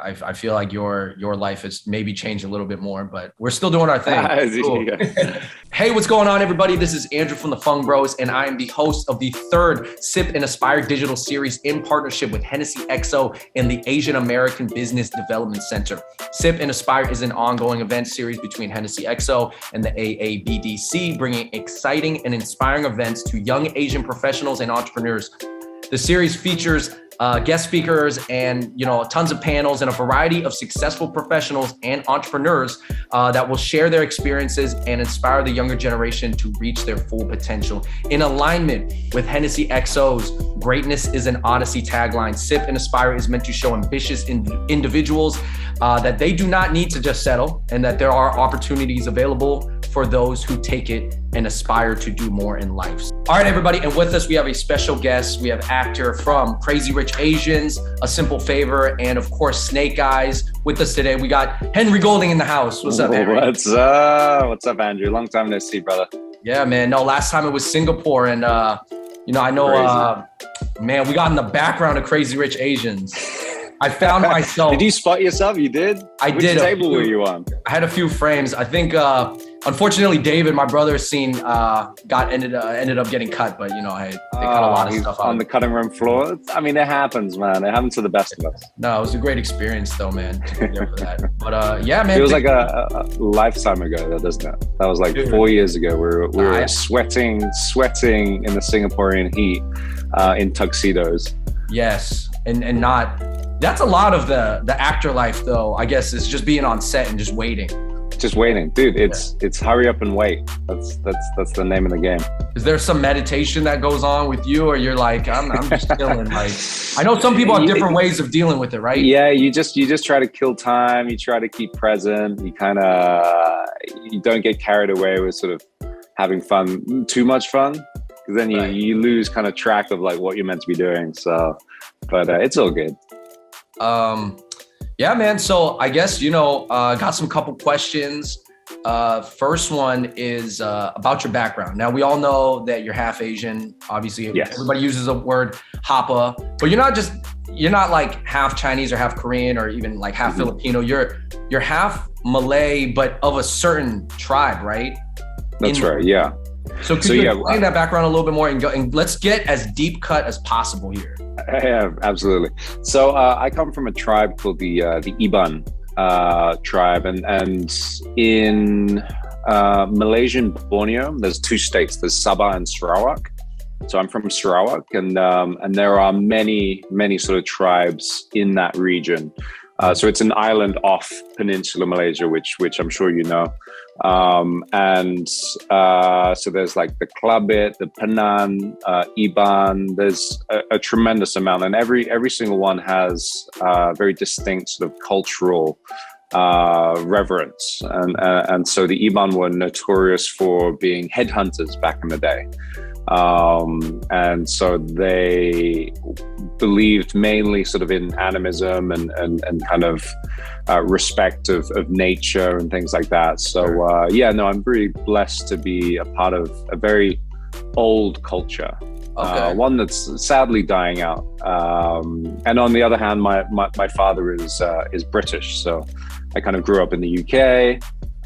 I feel like your life has maybe changed a little bit more, but we're still doing our thing. Cool. Hey, what's going on, everybody? This is Andrew from the Fung Bros, and I am the host of the third Sip and Aspire digital series in partnership with Hennessy XO and the Asian American Business Development Center. Sip and Aspire is an ongoing event series between Hennessy XO and the AABDC, bringing exciting and inspiring events to young Asian professionals and entrepreneurs. The series features guest speakers and tons of panels and a variety of successful professionals and entrepreneurs that will share their experiences and inspire the younger generation to reach their full potential. In alignment with Hennessy XO's "Greatness is an Odyssey" tagline, Sip and Aspire is meant to show ambitious individuals that they do not need to just settle, and that there are opportunities available for those who take it and aspire to do more in life. All right, everybody, and with us we have a special guest. We have actor from Crazy Rich Asians, A Simple Favor, and of course Snake Eyes. With us today, we got Henry Golding in the house. What's up, Henry? What's up? What's up, Andrew? Long time no see, brother. Yeah, man. No, last time it was Singapore, and I know, man, we got in the background of Crazy Rich Asians. I found myself. Did you spot yourself? You did? Which did. Which table were you on? I had a few frames. I think, unfortunately, David, my brother's scene, ended up getting cut. But hey, they cut a lot of stuff out. On the cutting room floor. I mean, it happens, man. It happens to the best of us. No, it was a great experience, though, man. To be there for that. But yeah, man. It was like a lifetime ago, though, doesn't it? That was like 4 years ago. We were sweating in the Singaporean heat in tuxedos. Yes, and not. That's a lot of the actor life, though, I guess, is just being on set and just waiting. Just waiting. Dude, it's hurry up and wait. That's the name of the game. Is there some meditation that goes on with you, or you're like, I'm just chilling? Like, I know some people have different ways of dealing with it, right? Yeah, you just try to kill time. You try to keep present. You don't get carried away with sort of having fun, too much fun, because then you lose kind of track of like what you're meant to be doing. So, but it's all good. Yeah, man. So I guess, got some couple questions. First one is about your background. Now, we all know that you're half Asian. Obviously, yes. Everybody uses the word Hapa, but you're not like half Chinese or half Korean or even like half Filipino. You're half Malay, but of a certain tribe, right? That's right. Yeah. So could you explain that background a little bit more and let's get as deep cut as possible here. Yeah, absolutely. So I come from a tribe called the Ebon tribe, and in Malaysian Borneo, there's two states. There's Sabah and Sarawak. So I'm from Sarawak, and there are many sort of tribes in that region. So it's an island off Peninsular Malaysia, which I'm sure you know. So there's like the Klabit, the Penan, Iban. There's a tremendous amount, and every single one has very distinct sort of cultural reverence. And so the Iban were notorious for being headhunters back in the day. And so they believed mainly sort of in animism and kind of respect of nature and things like that. So I'm very blessed to be a part of a very old culture, one that's sadly dying out. And on the other hand, my father is British, so I kind of grew up in the UK.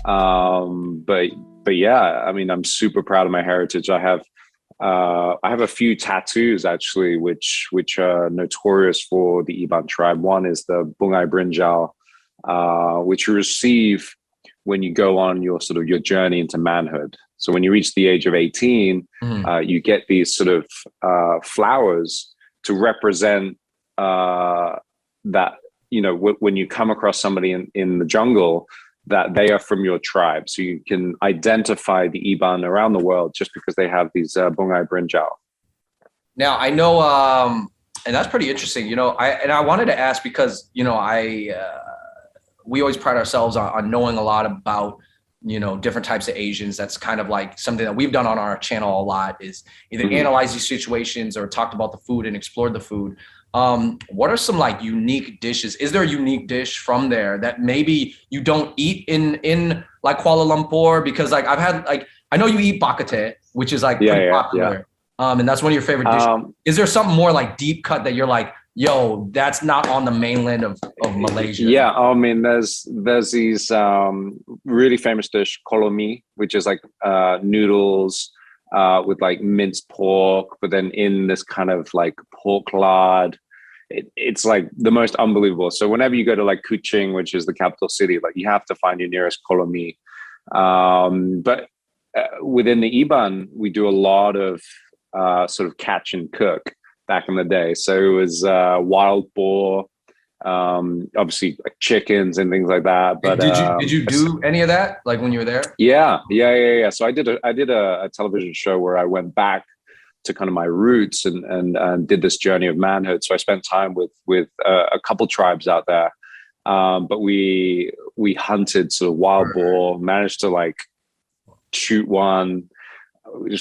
But yeah, I mean, I'm super proud of my heritage. I have a few tattoos actually, which are notorious for the Iban tribe. One is the bungai brinjal, which you receive when you go on your journey into manhood. So when you reach the age of 18, you get these sort of flowers to represent that, when you come across somebody in the jungle, that they are from your tribe. So you can identify the Iban around the world just because they have these bungai brinjal. Now, I know, and that's pretty interesting, I wanted to ask because, we always pride ourselves on knowing a lot about, different types of Asians. That's kind of like something that we've done on our channel a lot, is either analyze these situations or talked about the food and explored the food. What are some like unique dishes? Is there a unique dish from there that maybe you don't eat in like Kuala Lumpur? Because like I've had I know you eat bakate, which is like pretty popular. And that's one of your favorite dishes. Is there something more like deep cut that you're like, yo, that's not on the mainland of Malaysia. Yeah, I mean, there's these really famous dish, kolomi, which is like noodles with like minced pork, but then in this kind of like pork lard. It's like the most unbelievable. So whenever you go to like Kuching, which is the capital city, like you have to find your nearest kolomi. But within the Iban, we do a lot of sort of catch and cook back in the day. So it was wild boar, obviously like chickens and things like that. But did you do any of that like when you were there? Yeah. So I did a television show where I went back to kind of my roots and did this journey of manhood. So I spent time with a couple tribes out there, but we hunted sort of wild boar, managed to like shoot one.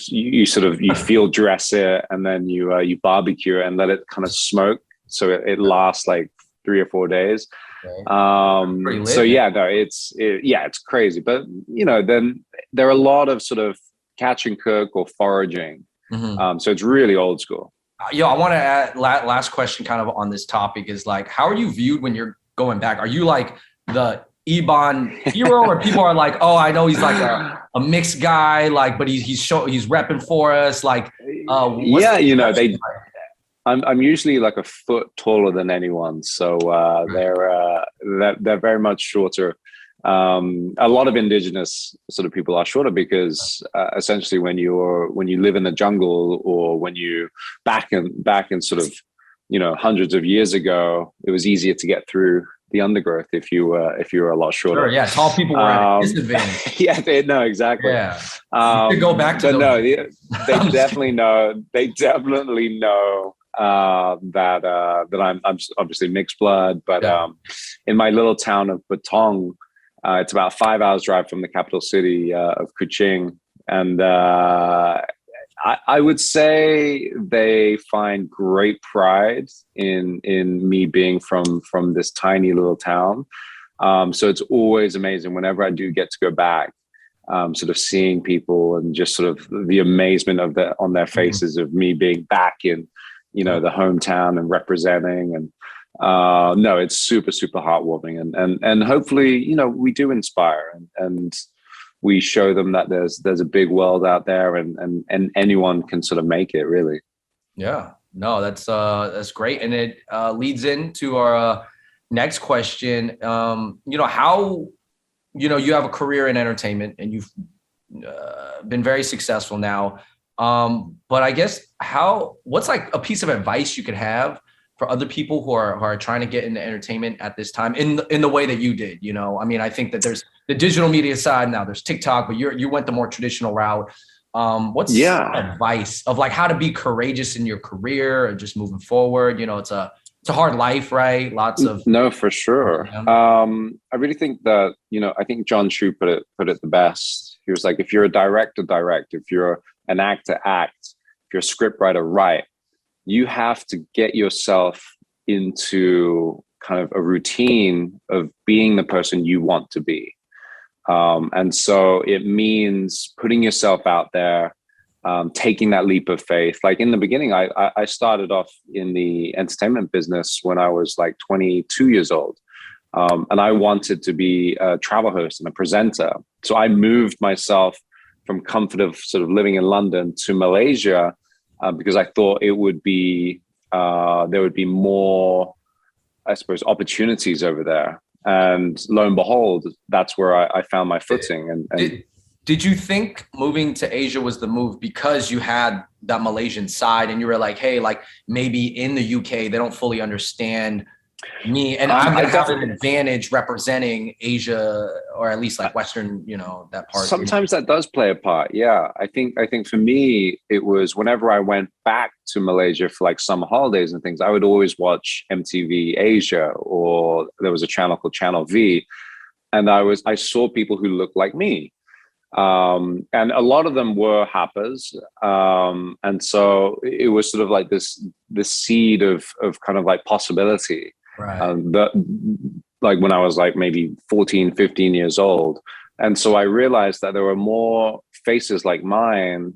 You field dress it, and then you barbecue it and let it kind of smoke, so it lasts like 3 or 4 days. Okay. So yeah, no, it's crazy. But then there are a lot of sort of catch and cook or foraging. Mm-hmm. So it's really old school. Yo, I want to add last question kind of on this topic is like, how are you viewed when you're going back? Are you like the Ebon Hero, or people are like, oh, I know he's like a mixed guy, like, but he's repping for us, like, I'm usually like a foot taller than anyone, so they're very much shorter. A lot of indigenous sort of people are shorter because essentially when you live in the jungle, or when you back in sort of hundreds of years ago, it was easier to get through the undergrowth if you were a lot shorter. Sure, yeah, tall people were at a disadvantage. Yeah, no, exactly. Yeah, you could go back to. But no, they definitely know. They definitely know that I'm obviously mixed blood, but in my little town of Batong. It's about 5 hours drive from the capital city of Kuching. And I would say they find great pride in me being from this tiny little town. So it's always amazing whenever I do get to go back, sort of seeing people and just sort of the amazement on their faces of me being back in, the hometown and representing. And no, it's super, super heartwarming, and hopefully, we do inspire and we show them that there's a big world out there, and anyone can sort of make it, really. Yeah, no, that's great. And it leads into our next question. How, you have a career in entertainment and you've been very successful now. But I guess what's like a piece of advice you could have for other people who are trying to get into entertainment at this time in the way that you did? I mean, I think that there's the digital media side now, there's TikTok, but you went the more traditional route. What's advice of like how to be courageous in your career or just moving forward? It's a hard life, right? Lots of. No, for sure. I really think that, I think John Chu put it the best. He was like, if you're a director, direct. If you're an actor, act. If you're a scriptwriter, write. You have to get yourself into kind of a routine of being the person you want to be. And so it means putting yourself out there, taking that leap of faith. Like in the beginning, I started off in the entertainment business when I was like 22 years old. And I wanted to be a travel host and a presenter. So I moved myself from comfort of sort of living in London to Malaysia, because I thought it would be there would be more, I suppose, opportunities over there. And lo and behold, that's where I found my footing. And did you think moving to Asia was the move because you had that Malaysian side and you were like, hey, like maybe in the UK they don't fully understand me, and I'm gonna have an advantage representing Asia, or at least like Western, that part. Sometimes that does play a part. Yeah, I think for me it was whenever I went back to Malaysia for like summer holidays and things, I would always watch MTV Asia, or there was a channel called Channel V, and I saw people who looked like me. And a lot of them were happers. And so it was sort of like this seed of kind of like possibility. Right. Like when I was like maybe 14, 15 years old. And so I realized that there were more faces like mine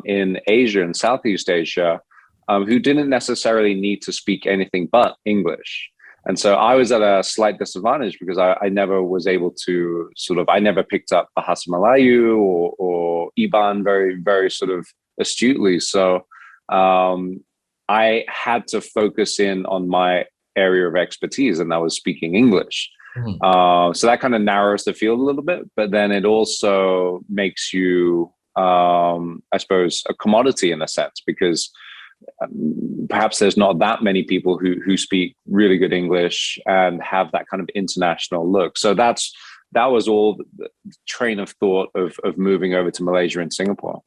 in Asia and Southeast Asia who didn't necessarily need to speak anything but English. And so I was at a slight disadvantage because I never was able to I never picked up Bahasa Melayu or Iban very, very sort of astutely. So I had to focus in on my area of expertise, and that was speaking English. So that kind of narrows the field a little bit, but then it also makes you, I suppose, a commodity in a sense, because perhaps there's not that many people who speak really good English and have that kind of international look. So that was all the train of thought of moving over to Malaysia and Singapore.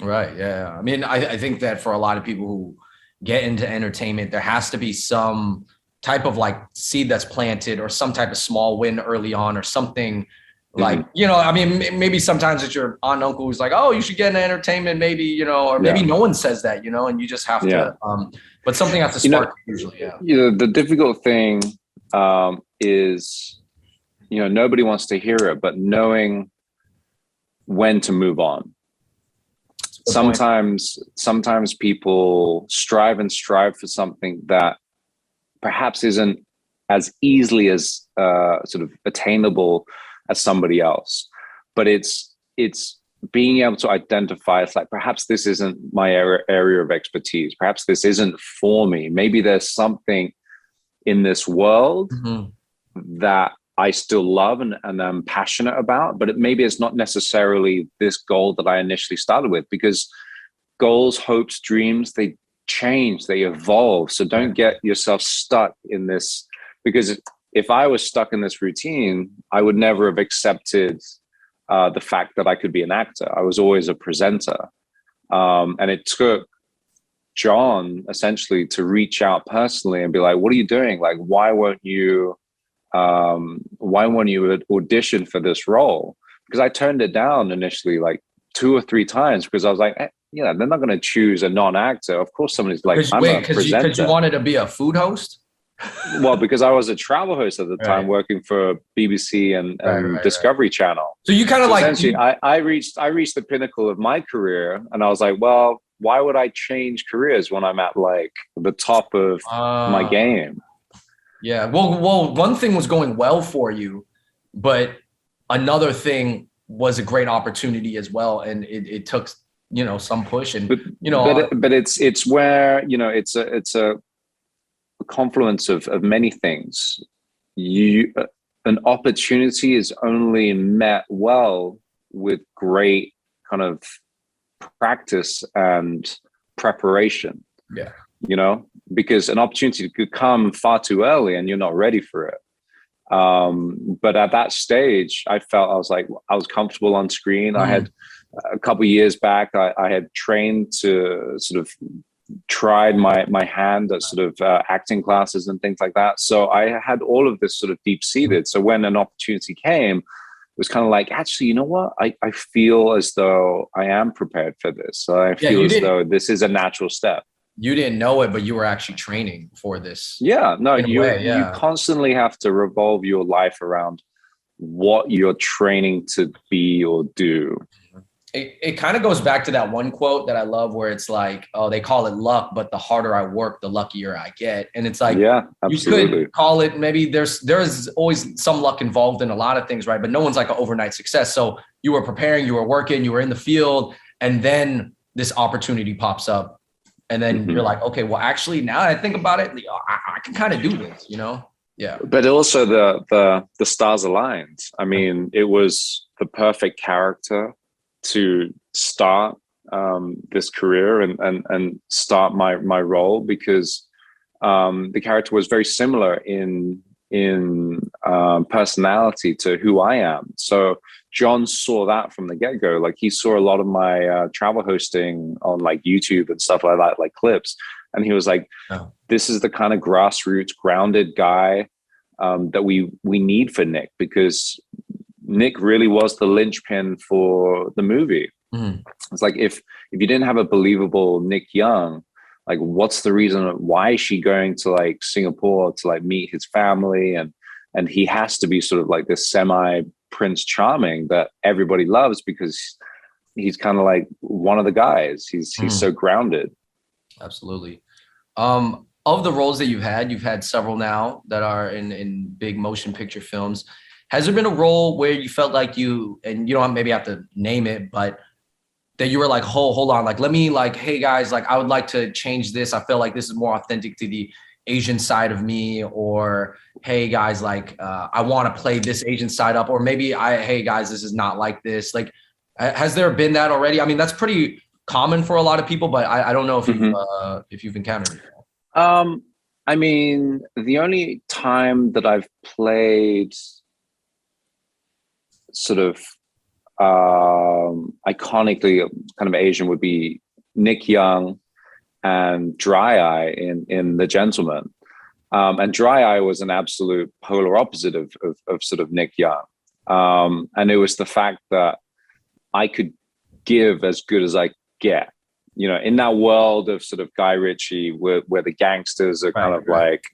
Right. Yeah. I mean, I think that for a lot of people who get into entertainment, there has to be some type of like seed that's planted or some type of small win early on or something. Like, you know, I mean, maybe sometimes it's your aunt and uncle who's like, oh, you should get into entertainment, maybe, you know, or maybe no one says that, you know, and you just have to, but something has to spark usually. Yeah. You know, the difficult thing is, you know, nobody wants to hear it, but knowing when to move on. Sometimes people strive for something that perhaps isn't as easily as sort of attainable as somebody else, but it's being able to identify, it's like, perhaps this isn't my area of expertise, perhaps this isn't for me, maybe there's something in this world that I still love and I'm passionate about, but maybe it's not necessarily this goal that I initially started with, because goals, hopes, dreams, they change, they evolve. So don't get yourself stuck in this, because if I was stuck in this routine, I would never have accepted the fact that I could be an actor. I was always a presenter. And it took John essentially to reach out personally and be like, what are you doing? Like, why won't you audition for this role? Because I turned it down initially like 2 or 3 times because I was like, they're not going to choose a non-actor. Of course, somebody's like, I'm a presenter. Because you wanted to be a food host? Well, because I was a travel host at the time, working for BBC and Discovery Channel. So you kind of essentially, I reached the pinnacle of my career, and I was like, well, why would I change careers when I'm at like the top of my game? Yeah. Well, one thing was going well for you, but another thing was a great opportunity as well, and it took some push, and but it's where it's a confluence of many things. An opportunity is only met well with great kind of practice and preparation. Yeah. Because an opportunity could come far too early and you're not ready for it. But at that stage, I felt I was comfortable on screen. I had a couple of years back, I had trained to sort of tried my hand at sort of acting classes and things like that. So I had all of this sort of deep seated. So when an opportunity came, it was kind of like, actually, you know what? I feel as though I am prepared for this. So I feel as though this is a natural step. You didn't know it, but you were actually training for this. Yeah, no, you constantly have to revolve your life around what you're training to be or do. It kind of goes back to that one quote that I love where it's like, oh, they call it luck, but the harder I work, the luckier I get. And it's like, yeah, absolutely. You could call it, maybe there's always some luck involved in a lot of things, right? But no one's like an overnight success. So you were preparing, you were working, you were in the field, and then this opportunity pops up. And then you're like, okay, well, actually, now that I think about it, I can kind of do this, Yeah. But also the stars aligned. I mean, it was the perfect character to start this career and start my role, because the character was very similar in personality to who I am. So John saw that from the get-go. Like, he saw a lot of my travel hosting on like YouTube and stuff like that, like clips, and he was like, this is the kind of grassroots grounded guy that we need for Nick, because Nick really was the linchpin for the movie. It's like, if you didn't have a believable Nick Young, like, what's the reason? Why is she going to like Singapore to like meet his family? And he has to be sort of like this semi Prince Charming that everybody loves because he's kind of like one of the guys. He's so grounded. Absolutely. Of the roles that you've had several now that are in big motion picture films. Has there been a role where you felt like and you don't maybe have to name it, but that you were like, hold on, like, let me like, hey guys, like I would like to change this. I feel like this is more authentic to the Asian side of me, or hey guys, like I want to play this Asian side up, or maybe hey guys, this is not like this. Like, has there been that already? I mean, that's pretty common for a lot of people, but I don't know if you've encountered it. I mean, the only time that I've played sort of iconically kind of Asian would be Nick Young and Dry Eye in The Gentleman. And Dry Eye was an absolute polar opposite of sort of Nick Young. And it was the fact that I could give as good as I get. You know, in that world of sort of Guy Ritchie, where the gangsters are kind of like,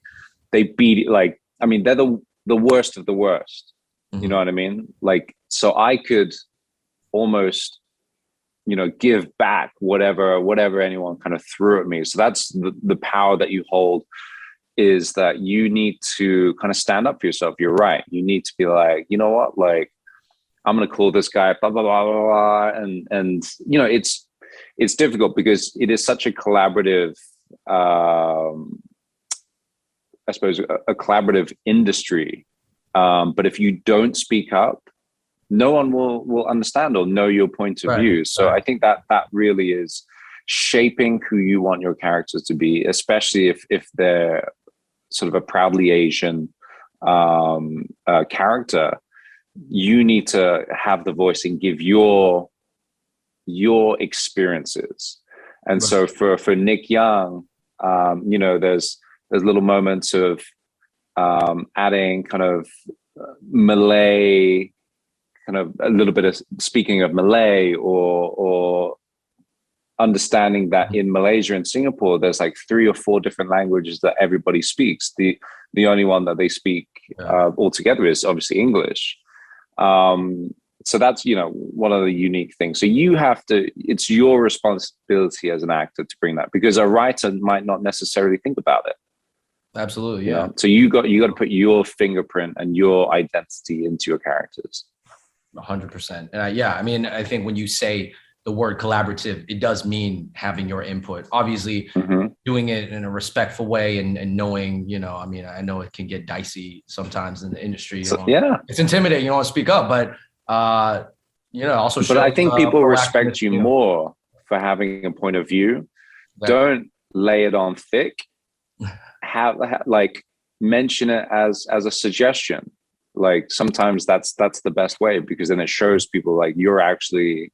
they beat it, like, I mean, they're the worst of the worst. Mm-hmm. You know what I mean? Like, so I could almost, you know, give back whatever anyone kind of threw at me. So that's the power that you hold, is that you need to kind of stand up for yourself. You're right. You need to be like, you know what, like, I'm going to call this guy blah, blah, blah, blah, blah. And, you know, it's difficult because it is such a collaborative, I suppose, a collaborative industry. But if you don't speak up, no one will understand or know your point of view. So I think that really is shaping who you want your characters to be, especially if they're sort of a proudly Asian character. You need to have the voice and give your experiences. And so for Nick Young, you know, there's little moments of adding kind of Malay, kind of a little bit of speaking of Malay, or understanding that in Malaysia and Singapore, there's like 3 or 4 different languages that everybody speaks. The only one that they speak altogether is obviously English. So that's, you know, one of the unique things. So you have to, it's your responsibility as an actor to bring that, because a writer might not necessarily think about it. Absolutely. Yeah. So you got to put your fingerprint and your identity into your characters. 100%. And I mean, I think when you say the word collaborative, it does mean having your input, obviously doing it in a respectful way and knowing, you know, I mean, I know it can get dicey sometimes in the industry. You know? It's intimidating. You don't want to speak up, but, you know, also. But I think people respect you more for having a point of view. Exactly. Don't lay it on thick. Have like mention it as a suggestion. Like sometimes that's the best way, because then it shows people like you actually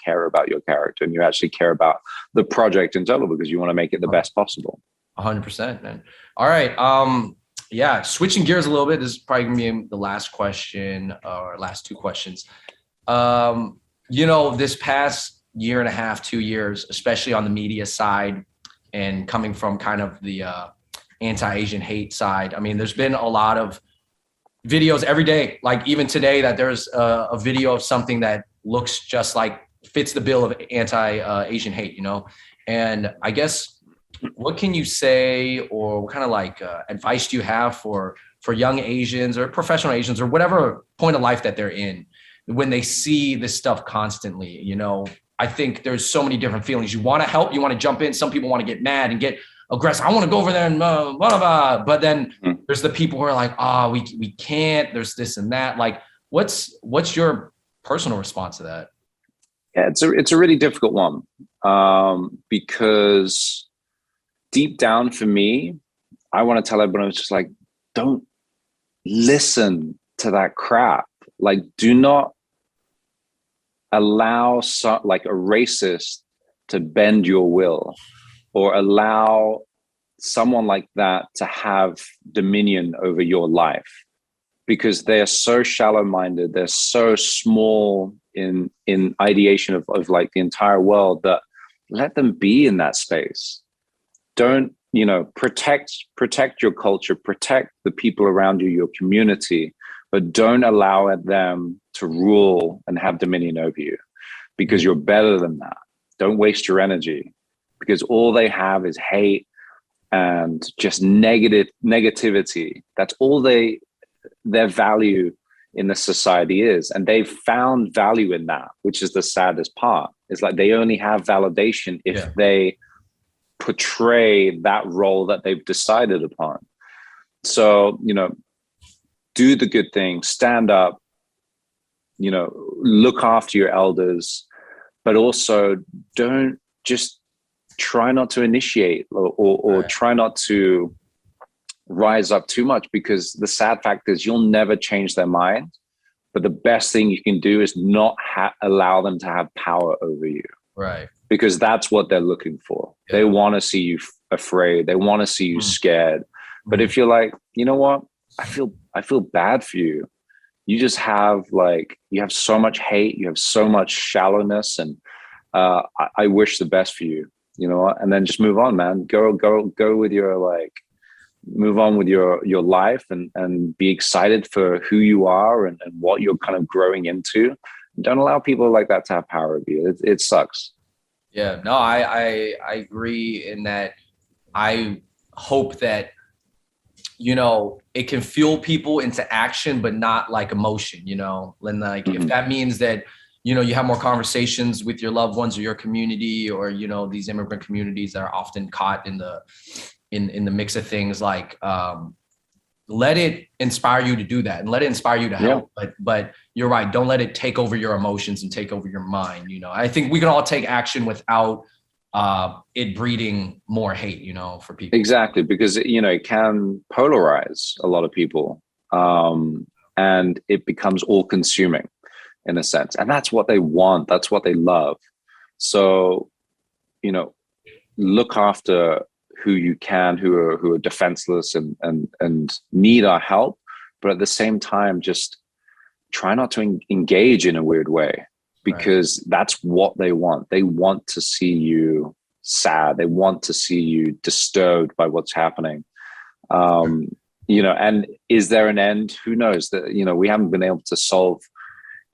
care about your character and you actually care about the project in total, because you want to make it the best possible. 100%, man. All right. Yeah. Switching gears a little bit. This is probably gonna be the last question, or last 2 questions. You know, this past year and a half, 2 years, especially on the media side and coming from kind of the anti-Asian hate side. I mean, there's been a lot of videos every day, like even today, that there's a video of something that looks just like fits the bill of anti-Asian hate, you know? And I guess, what can you say, or what kind of like advice do you have for young Asians or professional Asians or whatever point of life that they're in when they see this stuff constantly? You know, I think there's so many different feelings. You want to help, you want to jump in. Some people want to get mad and get aggressive. I want to go over there and blah, blah, blah. But then there's the people who are like, we can't, there's this and that. Like, what's your personal response to that? Yeah, it's a really difficult one, because deep down for me, I want to tell everyone, it's just like, don't listen to that crap. Like, do not allow like a racist to bend your will, or allow someone like that to have dominion over your life, because they're so shallow-minded, they're so small in ideation of like the entire world, that let them be in that space. Don't, you know, protect your culture, protect the people around you, your community, but don't allow them to rule and have dominion over you, because you're better than that. Don't waste your energy, because all they have is hate and just negativity. That's all their value in the society is. And they've found value in that, which is the saddest part. It's like they only have validation if they portray that role that they've decided upon. So, you know, do the good thing, stand up, you know, look after your elders, but also don't just try not to initiate or try not to rise up too much, because the sad fact is you'll never change their mind. But the best thing you can do is not allow them to have power over you. Right. Because that's what they're looking for. Yeah. They want to see you afraid. They want to see you scared. But if you're like, you know what? I feel bad for you. You just have you have so much hate. You have so much shallowness. And I wish the best for you, you know, and then just move on, man. Go with your move on with your life and be excited for who you are and what you're kind of growing into. Don't allow people like that to have power over you. It sucks. Yeah, no, I agree in that. I hope that, you know, it can fuel people into action, but not like emotion, you know, and like, if that means that, you know, you have more conversations with your loved ones or your community, or, you know, these immigrant communities that are often caught in the mix of things, like, let it inspire you to do that, and let it inspire you to help. But you're right. Don't let it take over your emotions and take over your mind. You know, I think we can all take action without it breeding more hate, you know, for people. Exactly. Because, you know, it can polarize a lot of people, and it becomes all consuming in a sense. And that's what they want. That's what they love. So, you know, look after who you can, who are defenseless and need our help, but at the same time, just try not to engage in a weird way, because that's what they want. They want to see you sad. They want to see you disturbed by what's happening. You know, and is there an end? Who knows? That, you know, we haven't been able to solve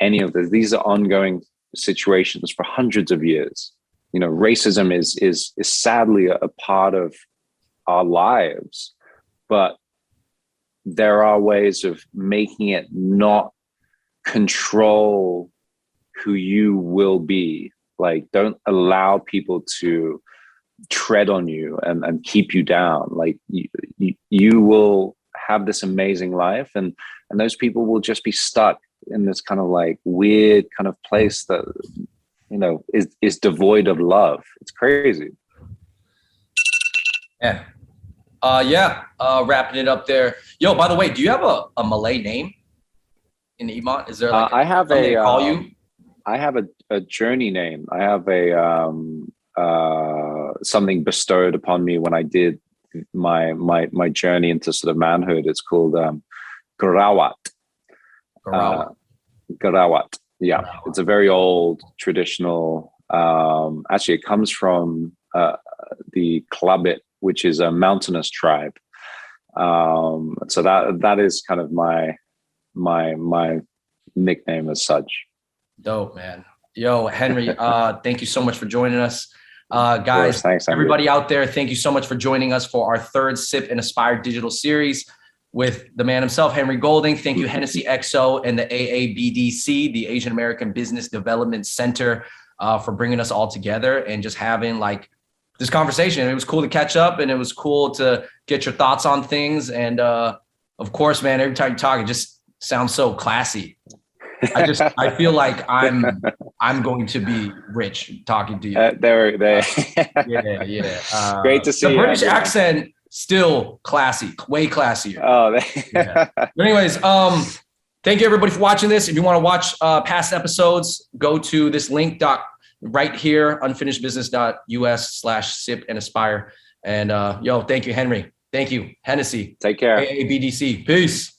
any of this. These are ongoing situations for hundreds of years. You know, racism is sadly a part of our lives, but there are ways of making it not control who you will be. Like, don't allow people to tread on you and keep you down. Like, you will have this amazing life, and those people will just be stuck in this kind of like weird kind of place that, you know, is devoid of love. It's crazy. Yeah. Wrapping it up there. Yo, by the way, do you have a Malay name in Ebon? Is there like I have they call you? I have a journey name. I have something bestowed upon me when I did my journey into sort of manhood. It's called Garawat. Garawat. Yeah, it's a very old traditional. Actually, it comes from the Klabit, which is a mountainous tribe. So that is kind of my nickname as such. Dope, man. Yo, Henry, thank you so much for joining us. Guys, thanks, everybody out there, thank you so much for joining us for our third Sip and Aspire digital series with the man himself, Henry Golding. Thank you, Hennessy XO and the AABDC, the Asian American Business Development Center, for bringing us all together and just having like this conversation. It was cool to catch up, and it was cool to get your thoughts on things. And of course, man, every time you talk, it just sounds so classy. I feel like I'm going to be rich talking to you. Yeah. Great to see the British accent. Still classy, way classier. But anyways, thank you everybody for watching this. If you want to watch past episodes, go to this link right here, unfinishedbusiness.us/sip and aspire. And yo, thank you, Henry. Thank you, Hennessy. Take care. AABDC. Peace.